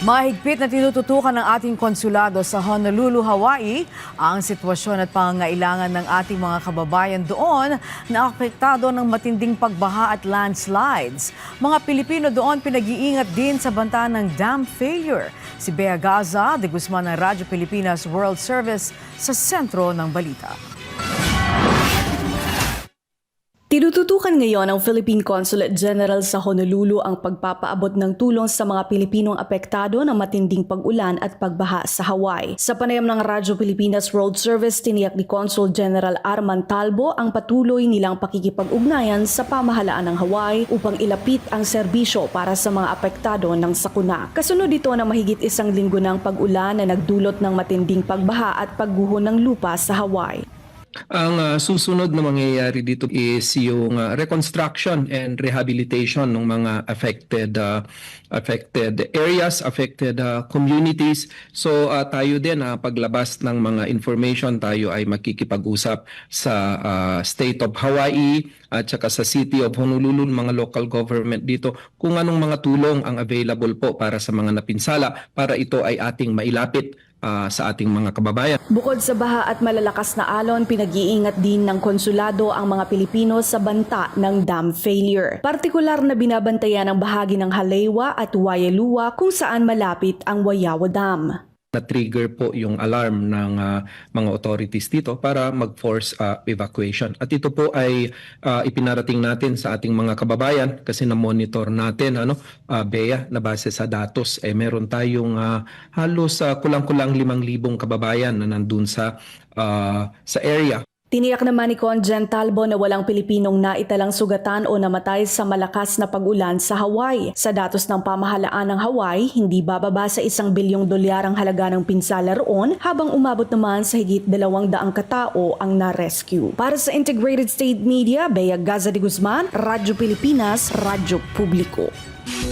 Mahigpit na tinututukan ng ating konsulado sa Honolulu, Hawaii ang sitwasyon at pangangailangan ng ating mga kababayan doon na apektado ng matinding pagbaha at landslides. Mga Pilipino doon pinag-iingat din sa banta ng dam failure. Si Bea Gaza de Guzman ng Radyo Pilipinas World Service sa sentro ng balita. Tinututukan ngayon ng Philippine Consulate General sa Honolulu ang pagpapaabot ng tulong sa mga Pilipinong apektado ng matinding pag-ulan at pagbaha sa Hawaii. Sa panayam ng Radyo Pilipinas World Service, tiniyak ni Consul General Arman Talbo ang patuloy nilang pakikipag-ugnayan sa pamahalaan ng Hawaii upang ilapit ang serbisyo para sa mga apektado ng sakuna. Kasunod ito ng mahigit isang linggo ng pag-ulan na nagdulot ng matinding pagbaha at pagguho ng lupa sa Hawaii. Ang susunod na mangyayari dito is yung reconstruction and rehabilitation ng mga affected areas, affected communities. So tayo din paglabas ng mga information, tayo ay makikipag-usap sa State of Hawaii at saka sa City of Honolulu, mga local government dito, kung anong mga tulong ang available po para sa mga napinsala para ito ay ating mailapit sa ating mga kababayan. Bukod sa baha at malalakas na alon, pinag-iingat din ng konsulado ang mga Pilipino sa banta ng dam failure. Partikular na binabantayan ang bahagi ng Halewa at Waialua kung saan malapit ang Wayawa Dam. Na-trigger po yung alarm ng mga authorities dito para mag-force evacuation. At ito po ay ipinarating natin sa ating mga kababayan kasi na-monitor natin, Bea, na base sa datos, meron tayong halos kulang-kulang 5,000 kababayan na nandun sa area. Tiniyak naman ni Conjen Talbo na walang Pilipinong naitalang sugatan o namatay sa malakas na pag-ulan sa Hawaii. Sa datos ng pamahalaan ng Hawaii, hindi bababa sa $1 bilyong ang halaga ng pinsala roon habang umabot naman sa higit 200 katao ang na-rescue. Para sa Integrated State Media, Bea Gaza de Guzman, Radyo Pilipinas, Radyo Publiko.